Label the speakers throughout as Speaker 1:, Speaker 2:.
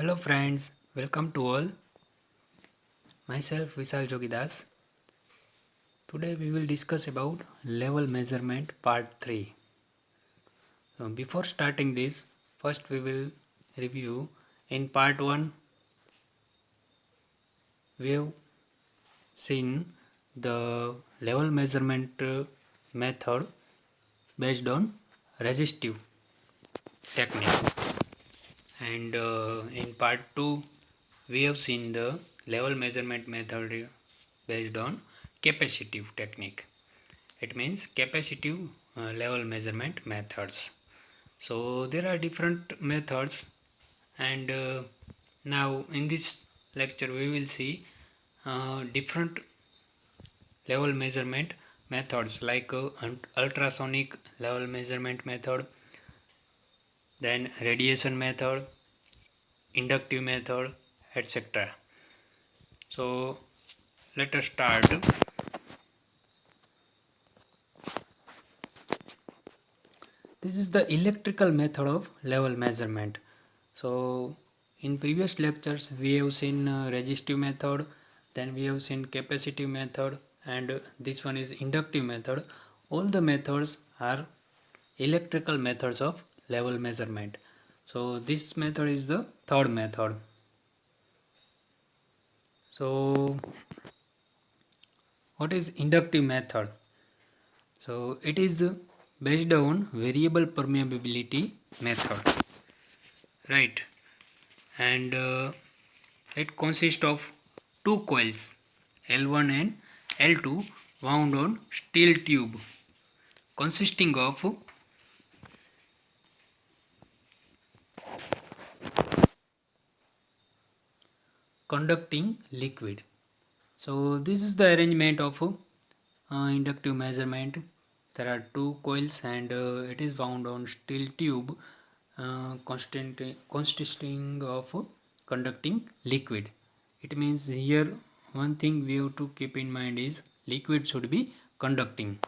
Speaker 1: Hello friends, welcome to all. Myself Vishal Jogidas. Today we will discuss about level measurement part 3. So before starting this, first we will review. In part 1 we have seen the level measurement method based on resistive techniques, and in part 2 we have seen the level measurement method based on capacitive technique. It means capacitive level measurement methods. So there are different methods, and now in this lecture we will see different level measurement methods like ultrasonic level measurement method, then radiation method, inductive method, etc. So let us start. This is the electrical method of level measurement. So in previous lectures we have seen resistive method, then we have seen capacitive method, and this one is inductive method. All the methods are electrical methods of level measurement. So this method is the third method. So what is inductive method? So it is based on variable permeability method, right? And it consists of two coils L1 and L2 wound on steel tube consisting of conducting liquid. So this is the arrangement of inductive measurement. There are two coils and it is wound on steel tube consisting of conducting liquid. It means here one thing we have to keep in mind is liquid should be conducting.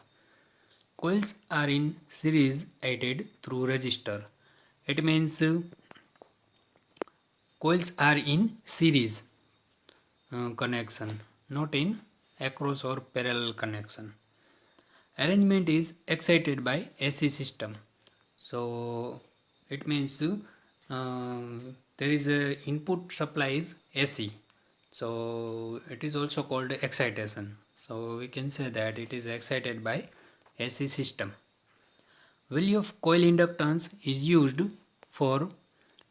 Speaker 1: Coils are in series added through resistor. It means coils are in series connection, not in across or parallel connection. Arrangement is excited by AC system. So it means there is a input supply is AC. So it is also called excitation. So we can say that it is excited by AC system. Value of coil inductance is used for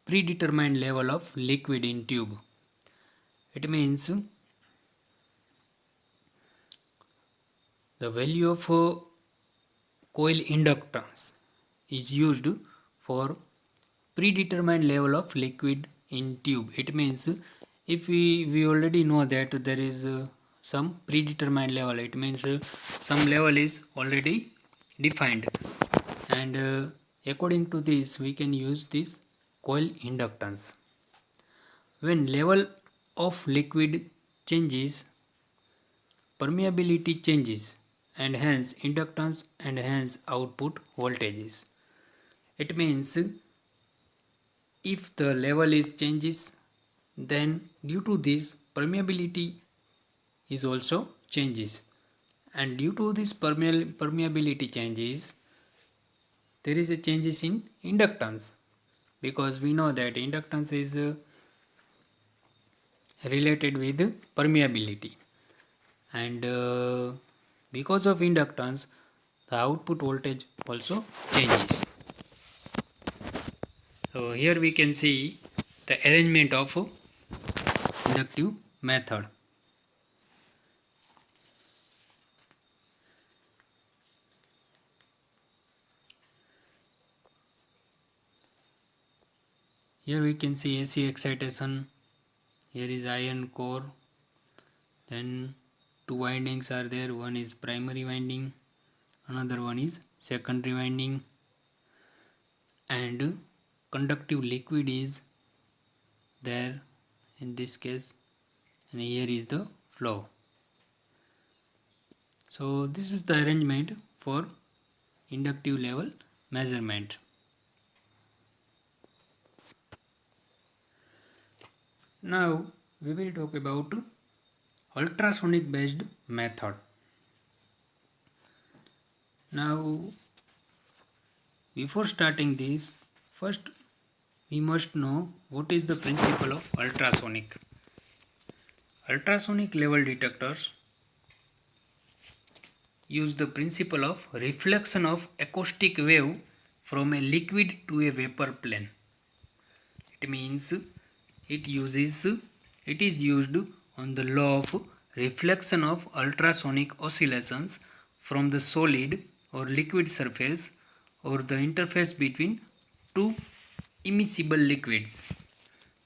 Speaker 1: predetermined level of liquid in tube. It means the value of coil inductance is used for predetermined level of liquid in tube. It means if we already know that there is some predetermined level, it means some level is already defined, and according to this we can use this coil inductance. When level of liquid changes, permeability changes, and hence inductance and hence output voltages. It means if the level is changes, then due to this permeability is also changes, and due to this permeability changes there is a changes in inductance, because we know that inductance is related with permeability, and because of inductance the output voltage also changes. So here we can see the arrangement of inductive method. Here we can see AC excitation. Here is iron core, then two windings are there. One is primary winding, another one is secondary winding, and conductive liquid is there in this case, and here is the flow. So this is the arrangement for inductive level measurement. Now we will talk about ultrasonic based method. Now before starting this, first we must know what is the principle of ultrasonic. Ultrasonic level detectors use the principle of reflection of acoustic wave from a liquid to a vapor plane. It means it is used on the law of reflection of ultrasonic oscillations from the solid or liquid surface or the interface between two immiscible liquids.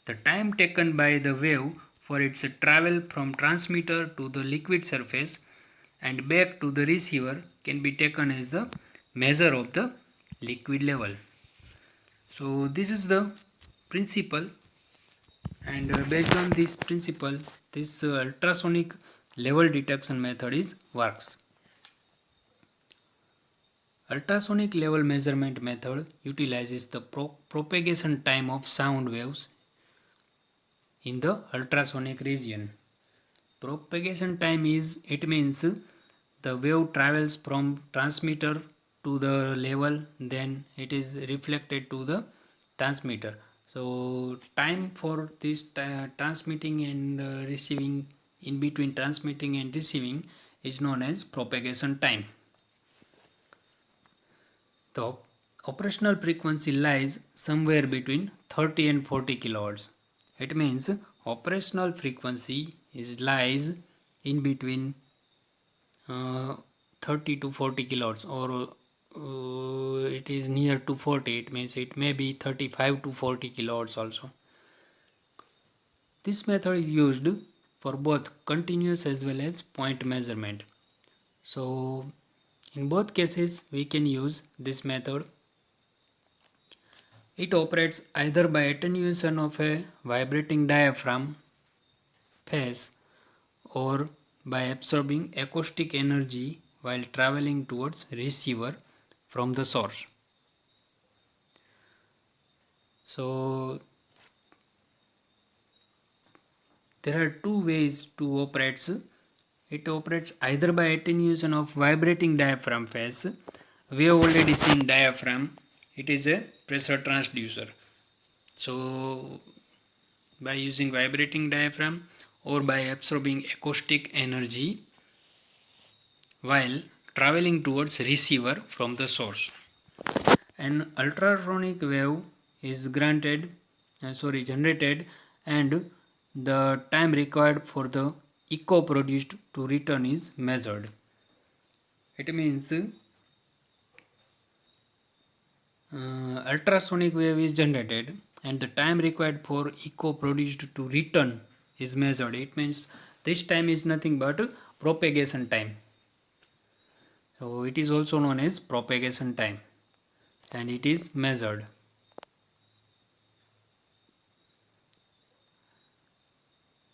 Speaker 1: The time taken by the wave for its travel from transmitter to the liquid surface and back to the receiver can be taken as the measure of the liquid level. So this is the principle, and based on this principle, this ultrasonic level detection method is works. Ultrasonic level measurement method utilizes the propagation time of sound waves in the ultrasonic region. Propagation time is, it means the wave travels from transmitter to the level, then it is reflected to the transmitter. So time for this transmitting and receiving, in between transmitting and receiving, is known as propagation time. The operational frequency lies somewhere between 30 and 40 kilohertz. It means operational frequency lies in between 30 to 40 kilohertz, or it is near to 40. It means it may be 35 to 40 kilohertz also. This method is used for both continuous as well as point measurement. So in both cases we can use this method. It operates either by attenuation of a vibrating diaphragm phase or by absorbing acoustic energy while traveling towards receiver from the source. So there are two ways to operate. It operates either by attenuation of vibrating diaphragm phase. We have already seen diaphragm. It is a pressure transducer. So by using vibrating diaphragm or by absorbing acoustic energy while traveling towards receiver from the source. An ultrasonic wave is generated, and the time required for the echo produced to return is measured. It means ultrasonic wave is generated and the time required for echo produced to return is measured. It means this time is nothing but propagation time. So it is also known as propagation time, and it is measured.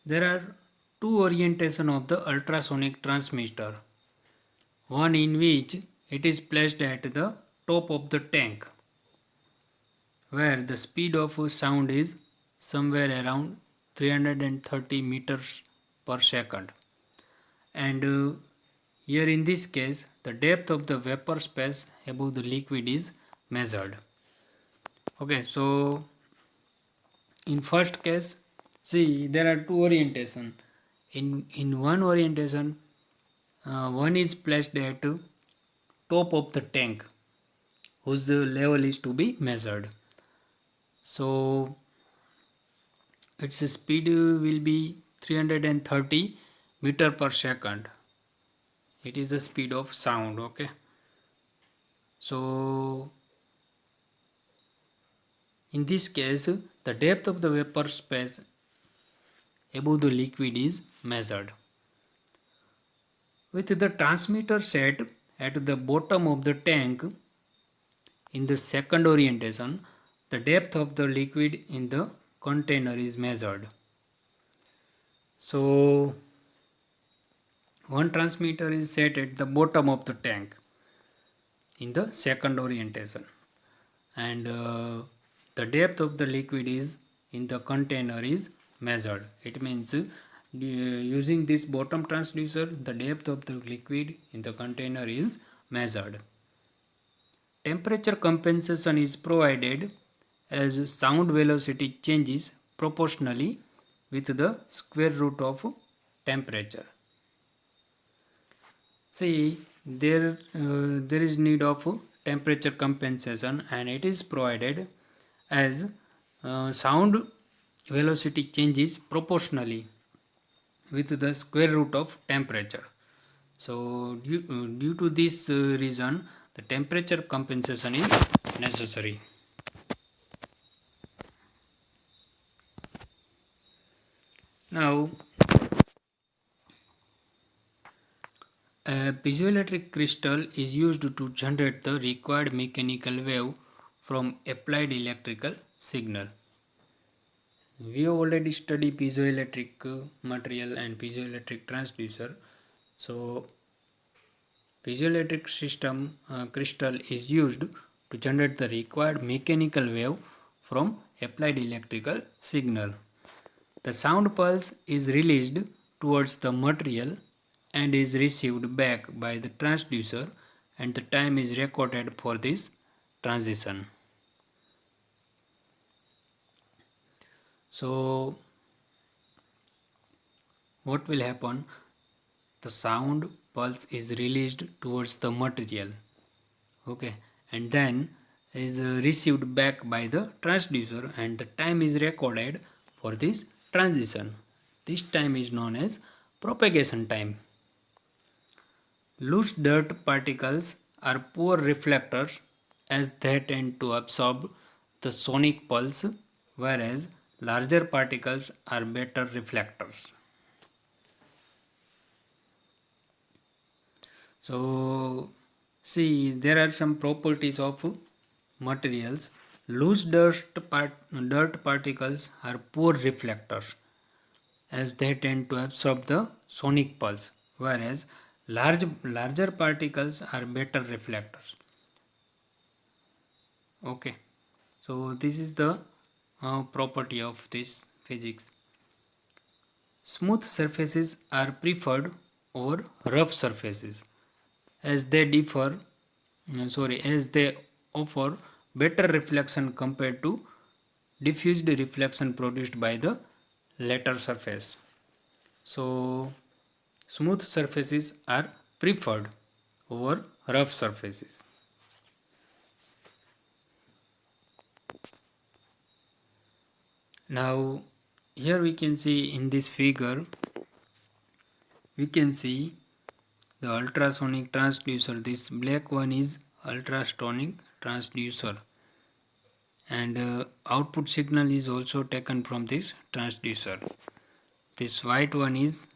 Speaker 1: There are two orientation of the ultrasonic transmitter. One in which it is placed at the top of the tank, where the speed of sound is somewhere around 330 meters per second. And here in this case, the depth of the vapor space above the liquid is measured. Okay, so in first case, see, there are two orientation. In one orientation, one is placed at top of the tank, whose level is to be measured. So its speed will be 330 meter per second. It is the speed of sound. Okay, so in this case, the depth of the vapor space above the liquid is measured. With the transmitter set at the bottom of the tank in the second orientation, the depth of the liquid in the container is measured. So one transmitter is set at the bottom of the tank in the second orientation, and the depth of the liquid is in the container is measured. It means using this bottom transducer, the depth of the liquid in the container is measured. Temperature compensation is provided as sound velocity changes proportionally with the square root of temperature. See, there is need of temperature compensation, and it is provided as sound velocity changes proportionally with the square root of temperature. So due to this reason, the temperature compensation is necessary. Now, a piezoelectric crystal is used to generate the required mechanical wave from applied electrical signal. We have already studied piezoelectric material and piezoelectric transducer. So piezoelectric system crystal is used to generate the required mechanical wave from applied electrical signal. The sound pulse is released towards the material and is received back by the transducer, and the time is recorded for this transition. So what will happen? The sound pulse is released towards the material, okay, and then is received back by the transducer, and the time is recorded for this transition. This time is known as propagation time. Loose dirt particles are poor reflectors as they tend to absorb the sonic pulse, whereas larger particles are better reflectors. So, see, there are some properties of materials. Loose dirt particles are poor reflectors as they tend to absorb the sonic pulse, whereas larger particles are better reflectors. Okay, so this is the property of this physics. Smooth surfaces are preferred over rough surfaces as they as they offer better reflection compared to diffused reflection produced by the latter surface. So smooth surfaces are preferred over rough surfaces. Now here we can see in this figure, we can see the ultrasonic transducer. This black one is ultrasonic transducer, and output signal is also taken from this transducer. This white one is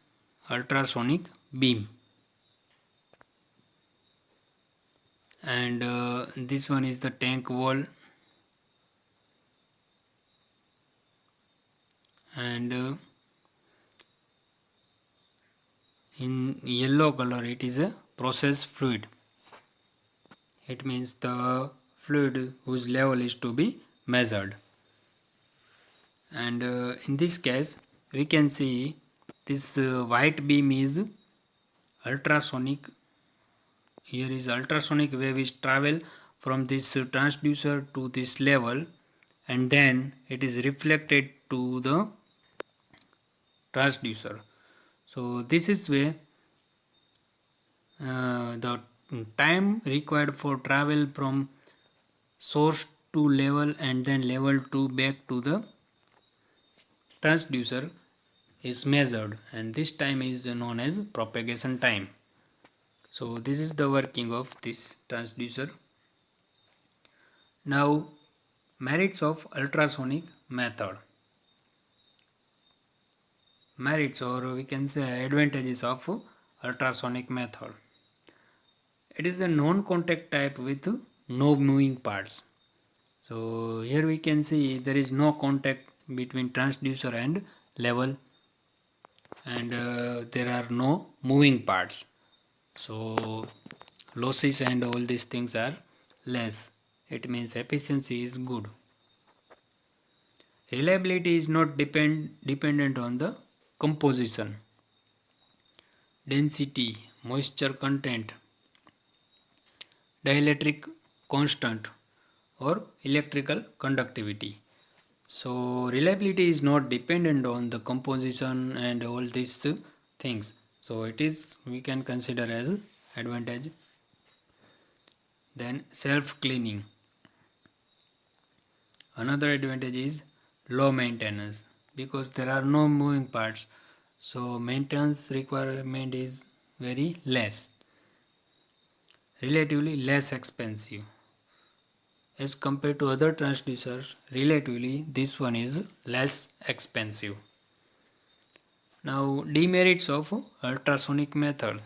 Speaker 1: ultrasonic beam, and this one is the tank wall, and in yellow color it is a process fluid. It means the fluid whose level is to be measured, and in this case we can see this white beam is ultrasonic. Here is ultrasonic wave is travel from this transducer to this level, and then it is reflected to the transducer. So this is where the time required for travel from source to level and then level to back to the transducer is measured, and this time is known as propagation time. So this is the working of this transducer. Now merits of ultrasonic method. Merits, or we can say advantages of ultrasonic method. It is a non-contact type with no moving parts. So here we can see there is no contact between transducer and level, and there are no moving parts. So losses and all these things are less. It means efficiency is good. Reliability is not dependent on the composition, density, moisture content, dielectric constant, or electrical conductivity. So reliability is not dependent on the composition and all these things. So it is, we can consider as advantage. Then self cleaning. Another advantage is low maintenance because there are no moving parts. So maintenance requirement is very less, relatively less expensive. As compared to other transducers, relatively this one is less expensive. Now demerits of ultrasonic method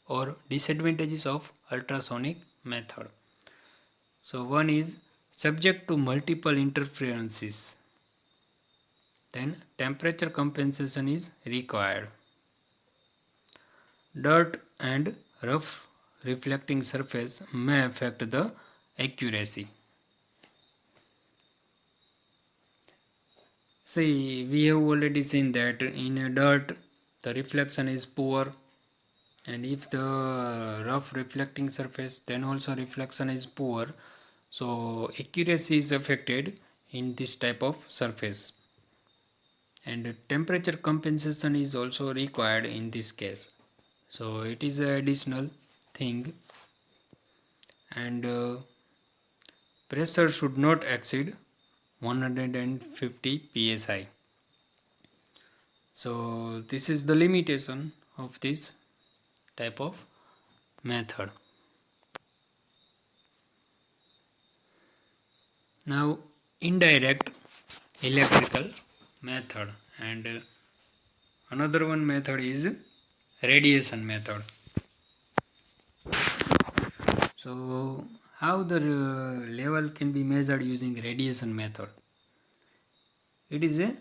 Speaker 1: or disadvantages of ultrasonic method. So one is subject to multiple interferences. Then temperature compensation is required. Dirt and rough reflecting surface may affect the accuracy. See, we have already seen that in a dirt the reflection is poor, and if the rough reflecting surface, then also reflection is poor, so accuracy is affected in this type of surface, and temperature compensation is also required in this case. So it is an additional thing, and pressure should not exceed 150 psi. So this is the limitation of this type of method. Now indirect electrical method, and another one method is radiation method. So how the level can be measured using radiation method? It is a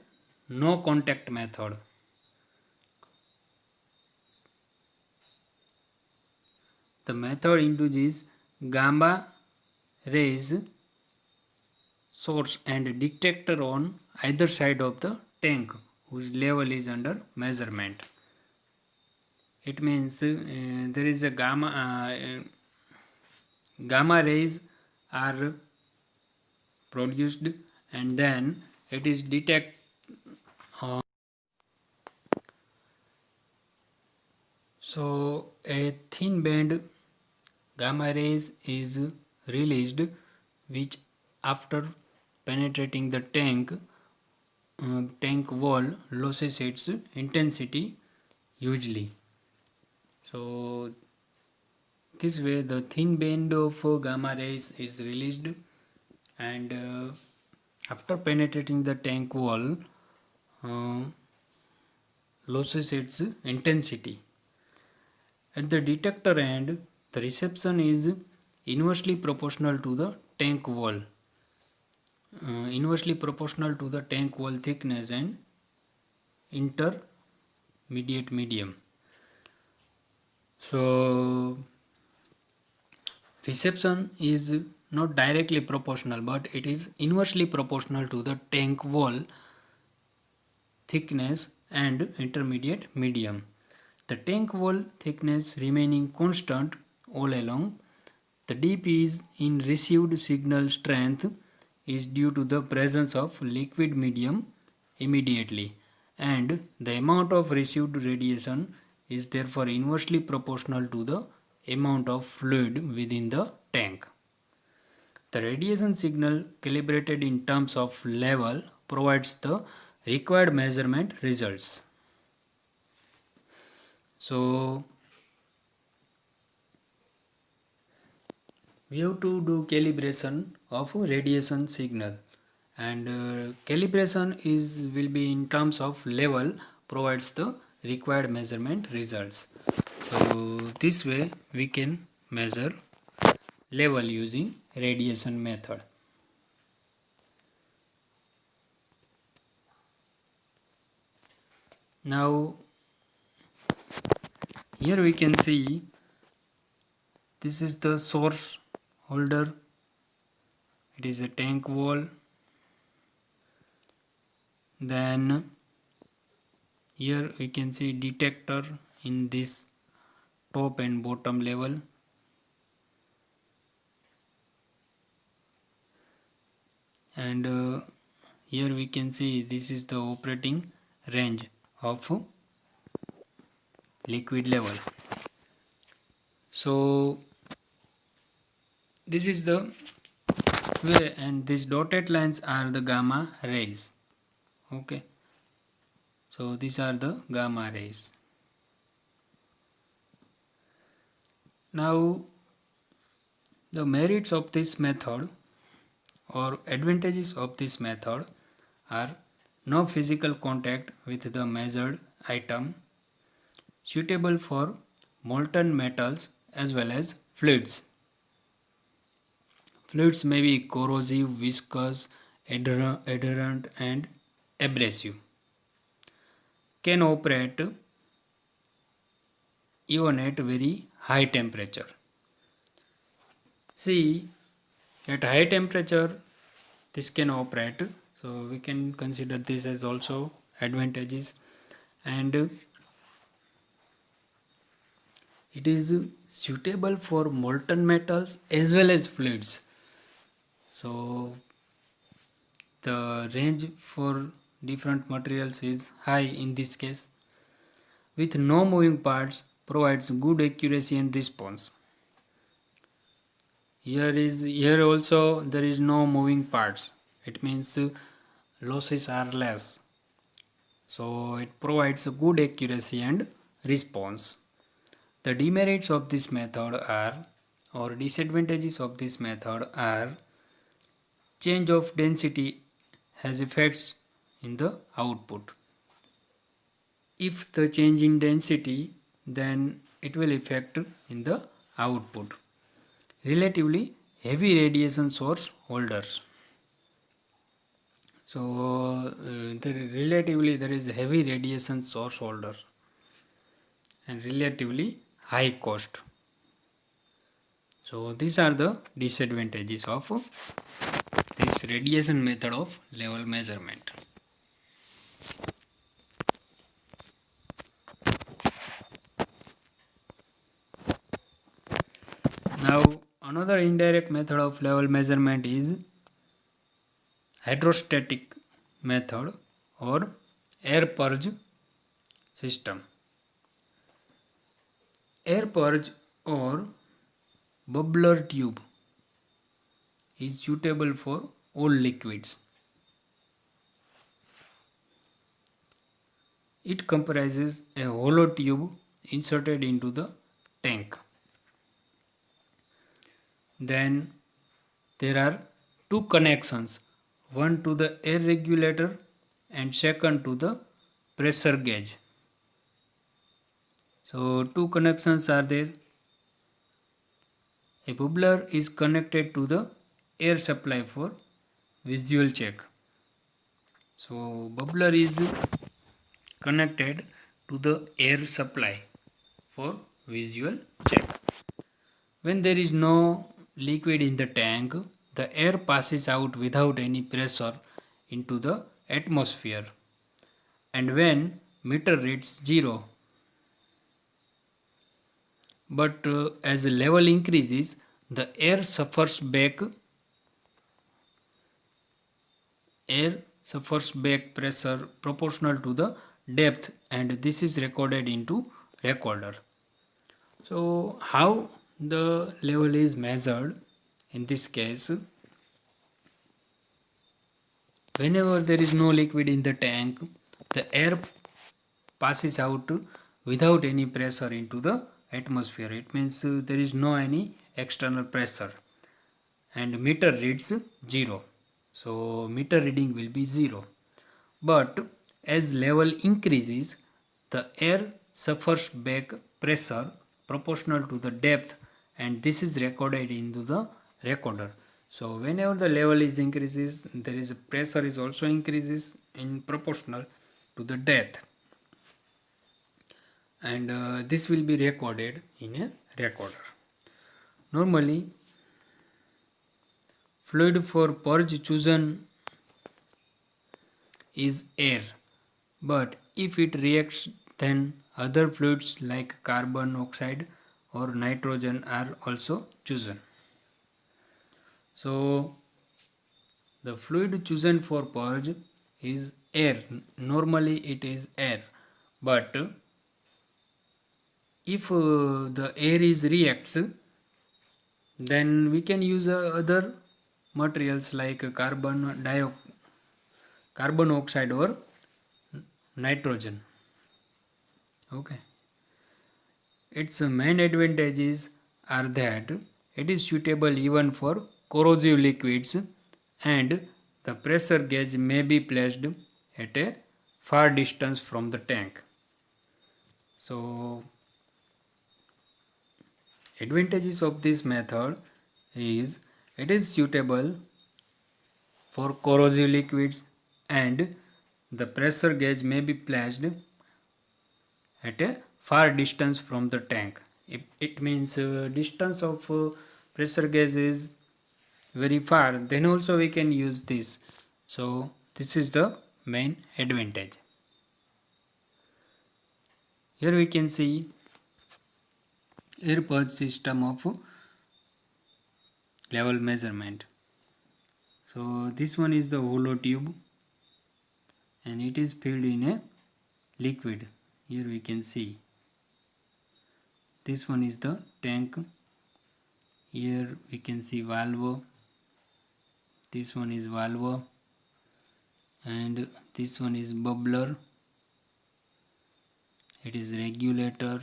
Speaker 1: no contact method. The method induces gamma rays source and detector on either side of the tank whose level is under measurement. It means there is a gamma rays are produced, and then it is detect so a thin band gamma rays is released, which after penetrating the tank wall loses its intensity hugely. So this way the thin band of gamma rays is released, and after penetrating the tank wall uh, loses its intensity. At the detector end, the reception is inversely proportional to the tank wall, inversely proportional to the tank wall thickness and intermediate medium. So reception is not directly proportional, but it is inversely proportional to the tank wall thickness and intermediate medium. The tank wall thickness remaining constant all along. The dip is in received signal strength is due to the presence of liquid medium immediately, and the amount of received radiation is therefore inversely proportional to the amount of fluid within the tank. The radiation signal calibrated in terms of level provides the required measurement results. So we have to do calibration of radiation signal, and calibration is will be in terms of level provides the required measurement results. So this way we can measure level using radiation method. Now here we can see this is the source holder. It is a tank wall, Then here we can see detector in this top and bottom level. And here we can see this is the operating range of liquid level. So this is the way, and these dotted lines are the gamma rays. Okay, so these are the gamma rays. Now the merits of this method or advantages of this method are: no physical contact with the measured item, suitable for molten metals as well as fluids. Fluids may be corrosive, viscous, adherent and abrasive. Can operate even at very high temperature. See, at high temperature this can operate, so we can consider this as also advantages. And it is suitable for molten metals as well as fluids. So the range for different materials is high in this case. With no moving parts, provides good accuracy and response. Here also there is no moving parts. It means losses are less. So it provides good accuracy and response. The demerits of this method are, or disadvantages of this method are: change of density has effects in the output. If the change in density, then it will affect in the output. Relatively heavy radiation source holders. So there is heavy radiation source holder and relatively high cost. So these are the disadvantages of this radiation method of level measurement. Now another indirect method of level measurement is hydrostatic method or air purge system. Air purge or bubbler tube is suitable for all liquids. It comprises a hollow tube inserted into the tank. Then there are two connections, one to the air regulator and second to the pressure gauge. So two connections are there. A bubbler is connected to the air supply for visual check. So bubbler is connected to the air supply for visual check. When there is no liquid in the tank, the air passes out without any pressure into the atmosphere. And when meter reads 0, but as the level increases, the air suffers back pressure proportional to the depth, and this is recorded into recorder. So how the level is measured? In this case, whenever there is no liquid in the tank, the air passes out without any pressure into the atmosphere. It means there is no any external pressure, and meter reads 0. So meter reading will be 0. But as level increases, the air suffers back pressure proportional to the depth, and this is recorded into the recorder. So whenever the level is increases, there is a pressure is also increases in proportional to the depth, and this will be recorded in a recorder. Normally, fluid for purge chosen is air, but if it reacts, then other fluids like carbon oxide or nitrogen are also chosen. So the fluid chosen for purge is air. Normally it is air, but if the air is reacts, then we can use other materials like carbon oxide or nitrogen. Okay, its main advantages are that it is suitable even for corrosive liquids, and the pressure gauge may be placed at a far distance from the tank. So advantages of this method is it is suitable for corrosive liquids, and the pressure gauge may be placed at a far distance from the tank. It means distance of pressure gauge is very far, then also we can use this. So this is the main advantage. Here we can see air purge system of level measurement. So this one is the hollow tube and it is filled in a liquid. Here we can see this one is the tank. Here we can see valve. This one is valve and this one is bubbler. It is regulator.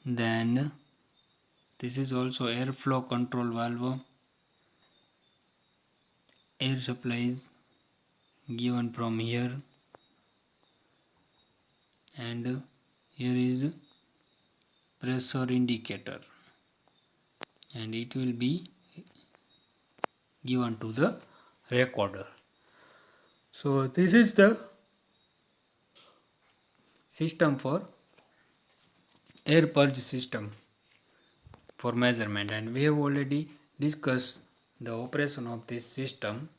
Speaker 1: Then this is also airflow control valve. Air supply is given from here, and here is pressure indicator, and it will be given to the recorder. So this is the system for air purge system for measurement, and we have already discussed the operation of this system.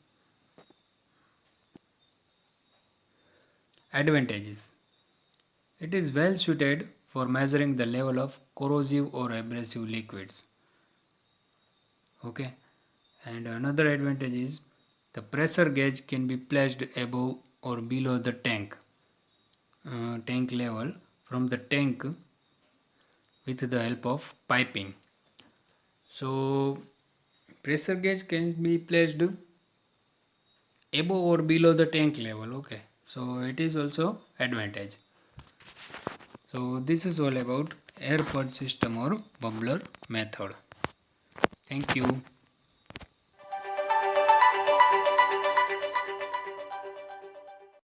Speaker 1: Advantages: it is well suited for measuring the level of corrosive or abrasive liquids. Okay, and another advantage is the pressure gauge can be placed above or below the tank level from the tank with the help of piping. So pressure gauge can be placed above or below the tank level. Okay, so it is also advantage. So this is all about air purge system or bubbler method. Thank you.